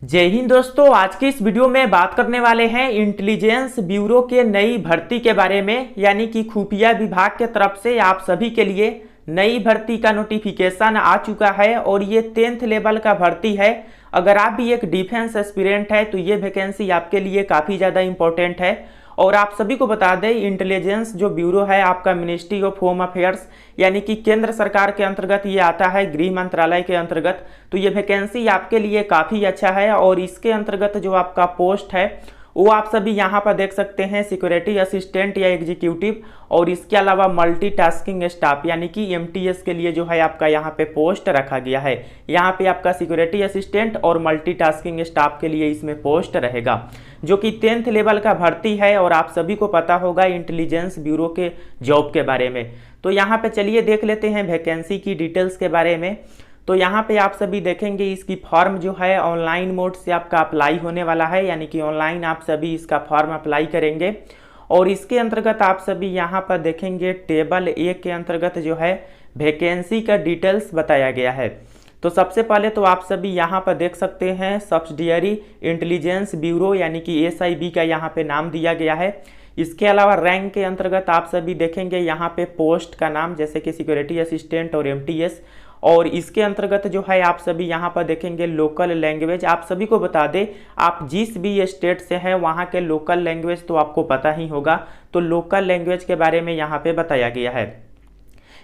जय हिंद दोस्तों, आज की इस वीडियो में बात करने वाले हैं इंटेलिजेंस ब्यूरो के नई भर्ती के बारे में। यानी कि खुफिया विभाग के तरफ से आप सभी के लिए नई भर्ती का नोटिफिकेशन आ चुका है और ये 10th लेवल का भर्ती है। अगर आप भी एक डिफेंस एस्पिरेंट है तो ये वैकेंसी आपके लिए काफ़ी ज़्यादा इंपॉर्टेंट है। और आप सभी को बता दें, इंटेलिजेंस जो ब्यूरो है आपका मिनिस्ट्री ऑफ होम अफेयर्स यानी कि केंद्र सरकार के अंतर्गत ये आता है, गृह मंत्रालय के अंतर्गत। तो ये वैकेंसी आपके लिए काफ़ी अच्छा है और इसके अंतर्गत जो आपका पोस्ट है वो आप सभी यहाँ पर देख सकते हैं, सिक्योरिटी असिस्टेंट या एग्जीक्यूटिव। और इसके अलावा मल्टीटास्किंग स्टाफ यानी कि एमटीएस के लिए जो है आपका यहाँ पे पोस्ट रखा गया है। यहाँ पे आपका सिक्योरिटी असिस्टेंट और मल्टीटास्किंग स्टाफ के लिए इसमें पोस्ट रहेगा, जो कि 10th लेवल का भर्ती है। और आप सभी को पता होगा इंटेलिजेंस ब्यूरो के जॉब के बारे में। तो यहाँ पे चलिए देख लेते हैं वैकेंसी की डिटेल्स के बारे में। तो यहाँ पे आप सभी देखेंगे इसकी फॉर्म जो है ऑनलाइन मोड से आपका अप्लाई होने वाला है, यानी कि ऑनलाइन आप सभी इसका फॉर्म अप्लाई करेंगे। और इसके अंतर्गत आप सभी यहाँ पर देखेंगे टेबल 1 के अंतर्गत जो है वैकेंसी का डिटेल्स बताया गया है। तो सबसे पहले तो आप सभी यहाँ पर देख सकते हैं सब्सिडियरी इंटेलिजेंस ब्यूरो यानी कि एसआईबी का यहाँ पे नाम दिया गया है। इसके अलावा रैंक के अंतर्गत आप सभी देखेंगे यहाँ पे पोस्ट का नाम, जैसे कि सिक्योरिटी असिस्टेंट और एमटीएस। और इसके अंतर्गत जो है आप सभी यहाँ पर देखेंगे लोकल लैंग्वेज। आप सभी को बता दें, आप जिस भी स्टेट से हैं वहाँ के लोकल लैंग्वेज तो आपको पता ही होगा। तो लोकल लैंग्वेज के बारे में यहाँ पे बताया गया है।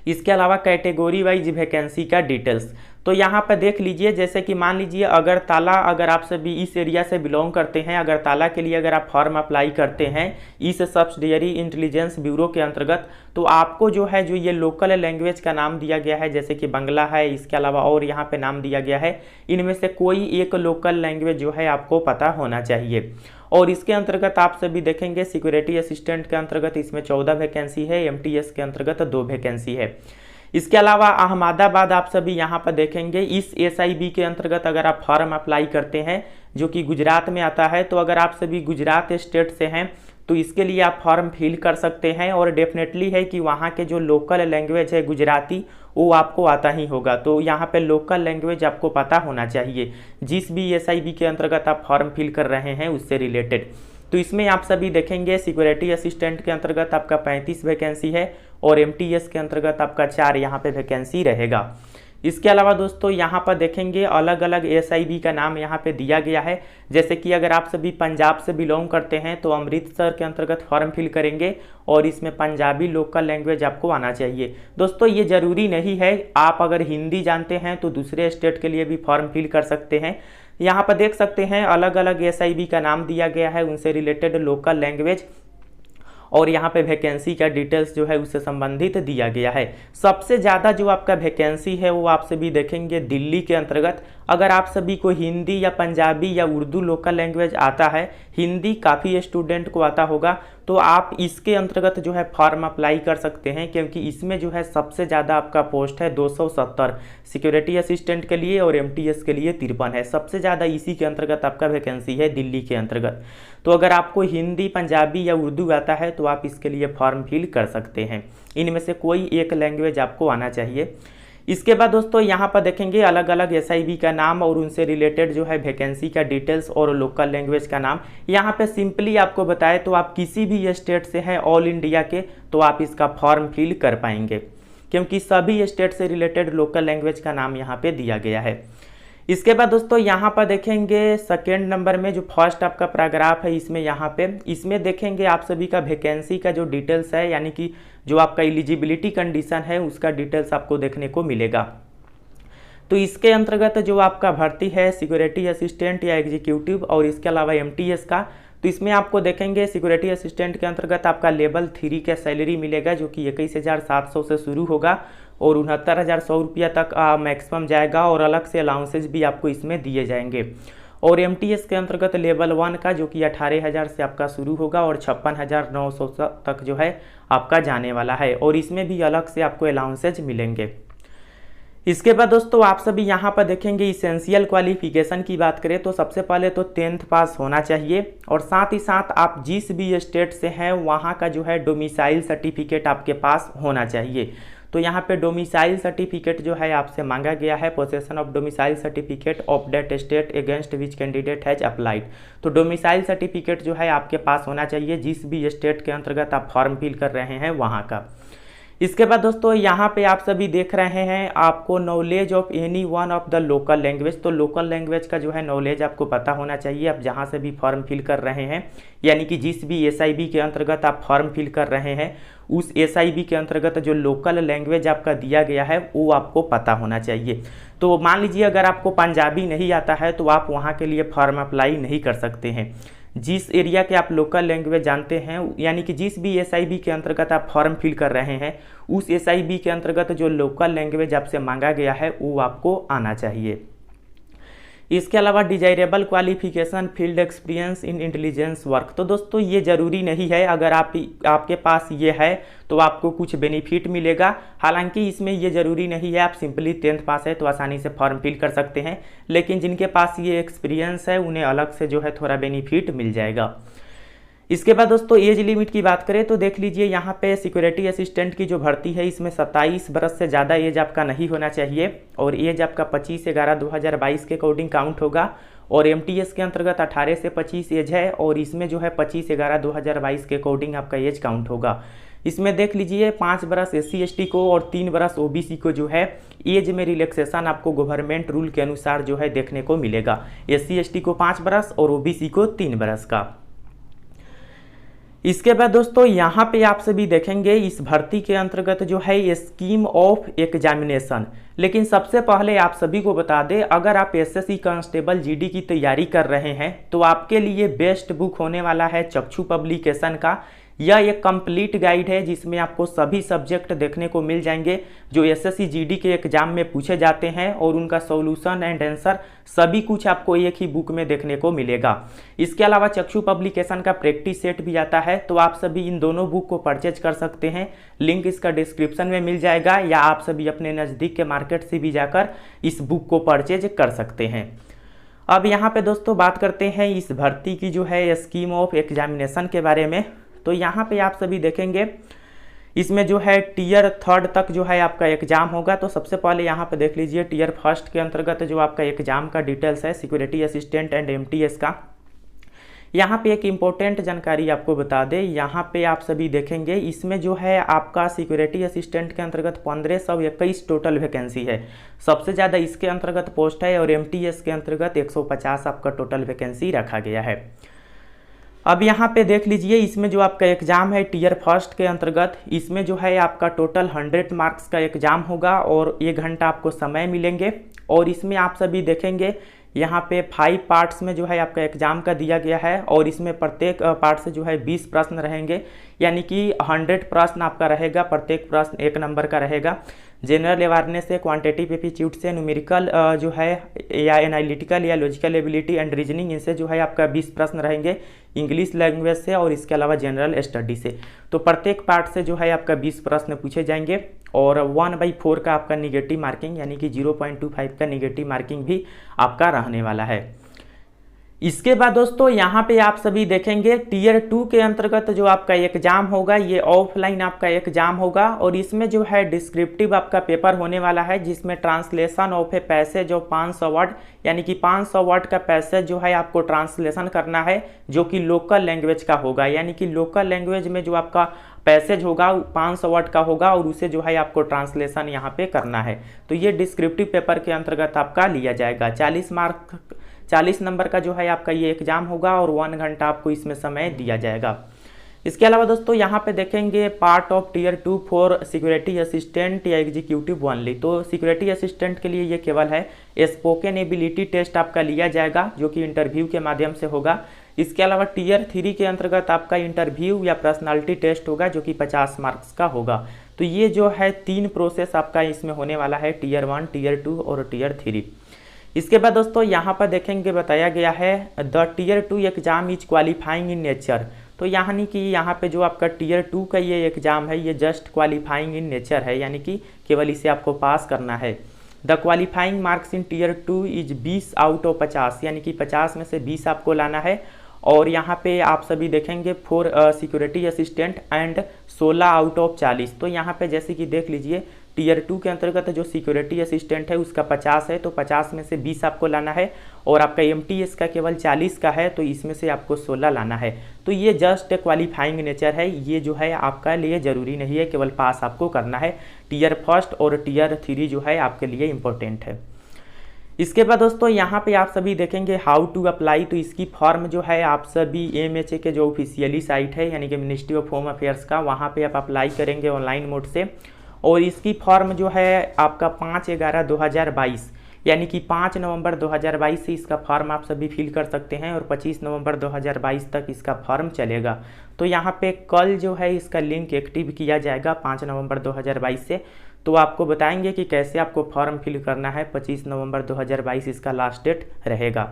इसके अलावा कैटेगरी वाइज वैकेंसी का डिटेल्स तो यहाँ पर देख लीजिए, जैसे कि मान लीजिए अगरतला, अगर आप सभी इस एरिया से बिलोंग करते हैं, अगरतला के लिए अगर आप फॉर्म अप्लाई करते हैं इस सब्सिडियरी इंटेलिजेंस ब्यूरो के अंतर्गत, तो आपको जो है जो ये लोकल लैंग्वेज का नाम दिया गया है, जैसे कि बंगला है, इसके अलावा और यहाँ पे नाम दिया गया है, इनमें से कोई एक लोकल लैंग्वेज जो है आपको पता होना चाहिए। और इसके अंतर्गत आप सभी देखेंगे सिक्योरिटी असिस्टेंट के अंतर्गत इसमें 14 वैकेंसी है, एमटीएस के अंतर्गत 2 वैकेंसी है। इसके अलावा अहमदाबाद आप सभी यहाँ पर देखेंगे इस एसआईबी के अंतर्गत अगर आप फॉर्म अप्लाई करते हैं, जो कि गुजरात में आता है, तो अगर आप सभी गुजरात स्टेट से हैं तो इसके लिए आप फॉर्म फिल कर सकते हैं। और डेफिनेटली है कि वहाँ के जो लोकल लैंग्वेज है गुजराती, वो आपको आता ही होगा। तो यहाँ पे लोकल लैंग्वेज आपको पता होना चाहिए जिस भी एसआईबी के अंतर्गत आप फॉर्म फिल कर रहे हैं उससे रिलेटेड। तो इसमें आप सभी देखेंगे सिक्योरिटी असिस्टेंट के अंतर्गत आपका 35 वैकेंसी है और एमटीएस के अंतर्गत आपका 4 यहाँ पे वैकेंसी रहेगा। इसके अलावा दोस्तों यहाँ पर देखेंगे अलग अलग एसआईबी का नाम यहाँ पे दिया गया है। जैसे कि अगर आप सभी पंजाब से बिलोंग करते हैं तो अमृतसर के अंतर्गत फॉर्म फिल करेंगे और इसमें पंजाबी लोकल लैंग्वेज आपको आना चाहिए। दोस्तों ये ज़रूरी नहीं है, आप अगर हिंदी जानते हैं तो दूसरे स्टेट के लिए भी फॉर्म फिल कर सकते हैं। यहाँ पर देख सकते हैं अलग अलग एसआईबी का नाम दिया गया है, उनसे रिलेटेड लोकल लैंग्वेज और यहाँ पे वैकेंसी का डिटेल्स जो है उससे संबंधित दिया गया है। सबसे ज़्यादा जो आपका वैकेंसी है वो आप सभी देखेंगे दिल्ली के अंतर्गत। अगर आप सभी को हिंदी या पंजाबी या उर्दू लोकल लैंग्वेज आता है, हिंदी काफ़ी स्टूडेंट को आता होगा, तो आप इसके अंतर्गत जो है फॉर्म अप्लाई कर सकते हैं, क्योंकि इसमें जो है सबसे ज़्यादा आपका पोस्ट है 270 सिक्योरिटी असिस्टेंट के लिए और एमटीएस के लिए 53 है। सबसे ज़्यादा इसी के अंतर्गत आपका वैकेंसी है दिल्ली के अंतर्गत। तो अगर आपको हिंदी, पंजाबी या उर्दू आता है तो आप इसके लिए फॉर्म फिल कर सकते हैं। इनमें से कोई एक लैंग्वेज आपको आना चाहिए। इसके बाद दोस्तों यहाँ पर देखेंगे अलग अलग एसआईबी का नाम और उनसे रिलेटेड जो है वैकेंसी का डिटेल्स और लोकल लैंग्वेज का नाम। यहाँ पे सिंपली आपको बताए तो आप किसी भी स्टेट से हैं ऑल इंडिया के तो आप इसका फॉर्म फिल कर पाएंगे, क्योंकि सभी स्टेट से रिलेटेड लोकल लैंग्वेज का नाम यहाँ पे दिया गया है। इसके बाद दोस्तों यहाँ पर देखेंगे सेकेंड नंबर में जो फर्स्ट आपका पैराग्राफ है, इसमें देखेंगे आप सभी का वैकेंसी का जो डिटेल्स है, यानी कि जो आपका एलिजिबिलिटी कंडीशन है उसका डिटेल्स आपको देखने को मिलेगा। तो इसके अंतर्गत जो आपका भर्ती है सिक्योरिटी असिस्टेंट या एग्जीक्यूटिव और इसके अलावा एमटीएस का, तो इसमें आपको देखेंगे सिक्योरिटी असिस्टेंट के अंतर्गत आपका लेवल 3 का सैलरी मिलेगा, जो कि 21,700 से शुरू होगा और 69,100 रुपया तक मैक्सिमम जाएगा। और अलग से अलाउंसेज भी आपको इसमें दिए जाएंगे। और एमटीएस के अंतर्गत लेवल 1 का जो कि 18,000 से आपका शुरू होगा और 56,900 तक जो है आपका जाने वाला है, और इसमें भी अलग से आपको अलाउंसेज मिलेंगे। इसके बाद दोस्तों आप सभी यहाँ पर देखेंगे इसेंशियल क्वालिफिकेशन की बात करें तो सबसे पहले तो 10th पास होना चाहिए, और साथ ही साथ आप जिस भी स्टेट से हैं वहाँ का जो है डोमिसाइल सर्टिफिकेट आपके पास होना चाहिए। तो यहाँ पे डोमिसाइल सर्टिफिकेट जो है आपसे मांगा गया है, possession of domicile certificate of that state against which candidate has applied. तो डोमिसाइल सर्टिफिकेट जो है आपके पास होना चाहिए जिस भी स्टेट के अंतर्गत आप फॉर्म फिल कर रहे हैं वहाँ का। इसके बाद दोस्तों यहाँ पे आप सभी देख रहे हैं आपको knowledge of any one of the local language. तो लोकल लैंग्वेज का जो है नॉलेज आपको पता होना चाहिए आप जहाँ से भी फॉर्म फिल कर रहे हैं, यानी कि जिस भी SIB के अंतर्गत आप फॉर्म फिल कर रहे हैं उस SIB के अंतर्गत जो लोकल लैंग्वेज आपका दिया गया है वो आपको पता होना चाहिए। तो मान लीजिए अगर आपको पंजाबी नहीं आता है तो आप वहाँ के लिए फॉर्म अप्लाई नहीं कर सकते हैं। जिस एरिया के आप लोकल लैंग्वेज जानते हैं, यानी कि जिस भी SIB के अंतर्गत आप फॉर्म फिल कर रहे हैं उस SIB के अंतर्गत जो लोकल लैंग्वेज आपसे मांगा गया है वो आपको आना चाहिए। इसके अलावा desirable qualification, field experience in intelligence work. तो दोस्तों ये ज़रूरी नहीं है, अगर आपके पास ये है तो आपको कुछ बेनिफिट मिलेगा। हालांकि इसमें ये ज़रूरी नहीं है, आप सिंपली 10th पास है तो आसानी से फॉर्म फिल कर सकते हैं, लेकिन जिनके पास ये एक्सपीरियंस है उन्हें अलग से जो है थोड़ा बेनिफिट मिल जाएगा। इसके बाद दोस्तों एज लिमिट की बात करें तो देख लीजिए यहाँ पे सिक्योरिटी असिस्टेंट की जो भर्ती है इसमें 27 बरस से ज़्यादा एज आपका नहीं होना चाहिए और एज आपका 25/11/2022 के अकॉर्डिंग काउंट होगा। और MTS के अंतर्गत 18 से 25 एज है और इसमें जो है 25/11/2022 के अकॉर्डिंग आपका एज काउंट होगा। इसमें देख लीजिए 5 बरस SC ST को और 3 बरस OBC को जो है एज में रिलैक्सेशन आपको गवर्नमेंट रूल के अनुसार जो है देखने को मिलेगा। SC ST को 5 बरस और OBC को 3 बरस का। इसके बाद दोस्तों यहाँ पे आप सभी देखेंगे इस भर्ती के अंतर्गत जो है स्कीम ऑफ एग्जामिनेशन। लेकिन सबसे पहले आप सभी को बता दें, अगर आप SSC कांस्टेबल GD की तैयारी कर रहे हैं तो आपके लिए बेस्ट बुक होने वाला है चक्षु पब्लिकेशन का। यह एक कंप्लीट गाइड है जिसमें आपको सभी सब्जेक्ट देखने को मिल जाएंगे जो SSC GD के एग्जाम में पूछे जाते हैं और उनका सॉल्यूशन एंड आंसर सभी कुछ आपको एक ही बुक में देखने को मिलेगा। इसके अलावा चक्षु पब्लिकेशन का प्रैक्टिस सेट भी आता है, तो आप सभी इन दोनों बुक को परचेज कर सकते हैं। लिंक इसका डिस्क्रिप्शन में मिल जाएगा या आप सभी अपने नज़दीक के मार्केट से भी जाकर इस बुक को परचेज कर सकते हैं। अब यहाँ पे दोस्तों बात करते हैं इस भर्ती की जो है स्कीम ऑफ एग्जामिनेशन के बारे में। तो यहाँ पे आप सभी देखेंगे इसमें जो है टियर 3 तक जो है आपका एग्जाम होगा। तो सबसे पहले यहाँ पे देख लीजिए टियर 1 के अंतर्गत जो आपका एग्जाम का डिटेल्स है सिक्योरिटी असिस्टेंट एंड MTS का। यहाँ पे एक इम्पोर्टेंट जानकारी आपको बता दें, यहाँ पे आप सभी देखेंगे इसमें जो है आपका सिक्योरिटी असिस्टेंट के अंतर्गत 1521 टोटल वैकेंसी है, सबसे ज़्यादा इसके अंतर्गत पोस्ट है और MTS के अंतर्गत 150 आपका टोटल वैकेंसी रखा गया है। अब यहाँ पे देख लीजिए इसमें जो आपका एग्ज़ाम है टियर 1 के अंतर्गत, इसमें जो है आपका टोटल 100 मार्क्स का एग्ज़ाम होगा और 1 घंटा आपको समय मिलेंगे। और इसमें आप सभी देखेंगे यहाँ पे 5 पार्ट्स में जो है आपका एग्ज़ाम का दिया गया है और इसमें प्रत्येक पार्ट से जो है 20 प्रश्न रहेंगे, यानी कि 100 प्रश्न आपका रहेगा, प्रत्येक प्रश्न 1 नंबर का रहेगा। जनरल अवेयरनेस से, क्वांटिटेटिव एप्टीट्यूड से, न्यूमेरिकल जो है या एनालिटिकल या लॉजिकल एबिलिटी एंड रीजनिंग, इनसे जो है आपका 20 प्रश्न रहेंगे, इंग्लिश लैंग्वेज से और इसके अलावा जनरल स्टडी से। तो प्रत्येक पार्ट से जो है आपका 20 प्रश्न पूछे जाएंगे और 1/4 का आपका निगेटिव मार्किंग यानी कि 0.25 का निगेटिव मार्किंग भी आपका रहने वाला है। इसके बाद दोस्तों यहाँ पे आप सभी देखेंगे टियर 2 के अंतर्गत जो आपका एग्जाम होगा ये ऑफलाइन आपका एग्जाम होगा और इसमें जो है डिस्क्रिप्टिव आपका पेपर होने वाला है जिसमें translation of a passage of 500 word, यानी कि 500 वर्ड का पैसेज जो है आपको ट्रांसलेशन करना है जो कि लोकल लैंग्वेज का होगा, यानी कि लोकल लैंग्वेज में जो आपका पैसेज होगा 500 वर्ड का होगा और उसे जो है आपको ट्रांसलेशन यहाँ पे करना है। तो ये डिस्क्रिप्टिव पेपर के अंतर्गत आपका लिया जाएगा। 40 नंबर का जो है आपका ये एग्जाम होगा और 1 घंटा आपको इसमें समय दिया जाएगा। इसके अलावा दोस्तों यहाँ पे देखेंगे part of tier 2 for security assistant या एग्जीक्यूटिव ओनली। तो सिक्योरिटी असिस्टेंट के लिए ये केवल है स्पोकन एबिलिटी टेस्ट आपका लिया जाएगा जो कि इंटरव्यू के माध्यम से होगा। इसके अलावा टियर 3 के अंतर्गत आपका इंटरव्यू या पर्सनालिटी टेस्ट होगा जो कि 50 मार्क्स का होगा। तो ये जो है 3 प्रोसेस आपका इसमें होने वाला है, टियर 1, टियर 2 और टियर 3। इसके बाद दोस्तों यहाँ पर देखेंगे बताया गया है the tier 2 exam is qualifying in nature. तो यानी कि यहाँ पे जो आपका टियर 2 का ये एग्जाम है ये जस्ट क्वालिफाइंग इन नेचर है, यानी कि केवल इसे आपको पास करना है। The qualifying marks in tier 2 is 20 out of 50, यानी कि 50 में से 20 आपको लाना है। और यहाँ पे आप सभी देखेंगे for security assistant and 16 out of 40। तो यहाँ पे जैसे कि देख लीजिए टीयर 2 के अंतर्गत जो सिक्योरिटी असिस्टेंट है उसका 50 है, तो 50 में से 20 आपको लाना है। और आपका MTS का केवल 40 का है, तो इसमें से आपको 16 लाना है। तो ये जस्ट क्वालिफाइंग नेचर है, ये जो है आपका लिए ज़रूरी नहीं है, केवल पास आपको करना है। टीयर 1 और टीयर 3 जो है आपके लिए इम्पोर्टेंट है। इसके बाद दोस्तों यहाँ पे आप सभी देखेंगे हाउ टू अप्लाई। तो इसकी फॉर्म जो है आप सभी MHA के जो ऑफिशियली साइट है यानी कि मिनिस्ट्री ऑफ होम अफेयर्स का, वहाँ पे आप अप्लाई करेंगे ऑनलाइन मोड से। और इसकी फॉर्म जो है आपका 5/11/2022 यानी कि 5 नवंबर 2022 से इसका फॉर्म आप सभी फिल कर सकते हैं और 25 नवंबर 2022 तक इसका फॉर्म चलेगा। तो यहाँ पे कल जो है इसका लिंक एक्टिव किया जाएगा 5 नवंबर 2022 से। तो आपको बताएंगे कि कैसे आपको फॉर्म फिल करना है। 25 नवंबर 2022 इसका लास्ट डेट रहेगा।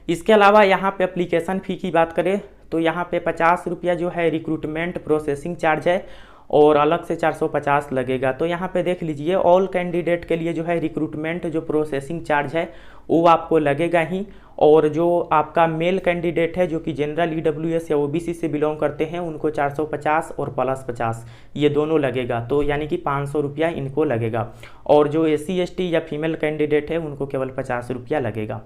इसके अलावा यहाँ पे एप्लीकेशन फ़ी की बात करें तो यहाँ पे 50 रुपया जो है रिक्रूटमेंट प्रोसेसिंग चार्ज है और अलग से 450 लगेगा। तो यहाँ पे देख लीजिए ऑल कैंडिडेट के लिए जो है रिक्रूटमेंट जो प्रोसेसिंग चार्ज है वो आपको लगेगा ही। और जो आपका मेल कैंडिडेट है जो कि जनरल EWS या OBC से बिलोंग करते हैं उनको 450 और प्लस 50 ये दोनों लगेगा। तो यानी कि 500 रुपया इनको लगेगा। और जो SC ST या फीमेल कैंडिडेट है उनको केवल 50 रुपया लगेगा।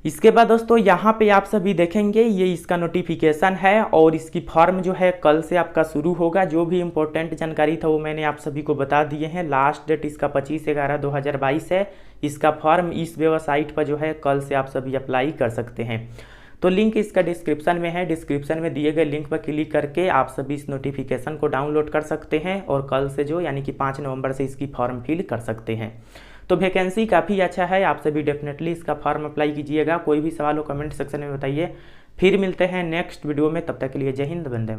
इसके बाद दोस्तों यहाँ पे आप सभी देखेंगे ये इसका नोटिफिकेशन है और इसकी फॉर्म जो है कल से आपका शुरू होगा। जो भी इम्पोर्टेंट जानकारी था वो मैंने आप सभी को बता दिए हैं। लास्ट डेट इसका 25/11/2022 है। इसका फॉर्म इस वेबसाइट पर जो है कल से आप सभी अप्लाई कर सकते हैं। तो लिंक इसका डिस्क्रिप्शन में है। डिस्क्रिप्शन में दिए गए लिंक पर क्लिक करके आप सभी इस नोटिफिकेशन को डाउनलोड कर सकते हैं और कल से जो यानी कि 5 नवंबर से इसकी फॉर्म फिल कर सकते हैं। तो वैकेंसी काफ़ी अच्छा है, आप सभी डेफिनेटली इसका फॉर्म अप्लाई कीजिएगा। कोई भी सवाल हो कमेंट सेक्शन में बताइए। फिर मिलते हैं नेक्स्ट वीडियो में, तब तक के लिए जय हिंद, वंदे मातरम।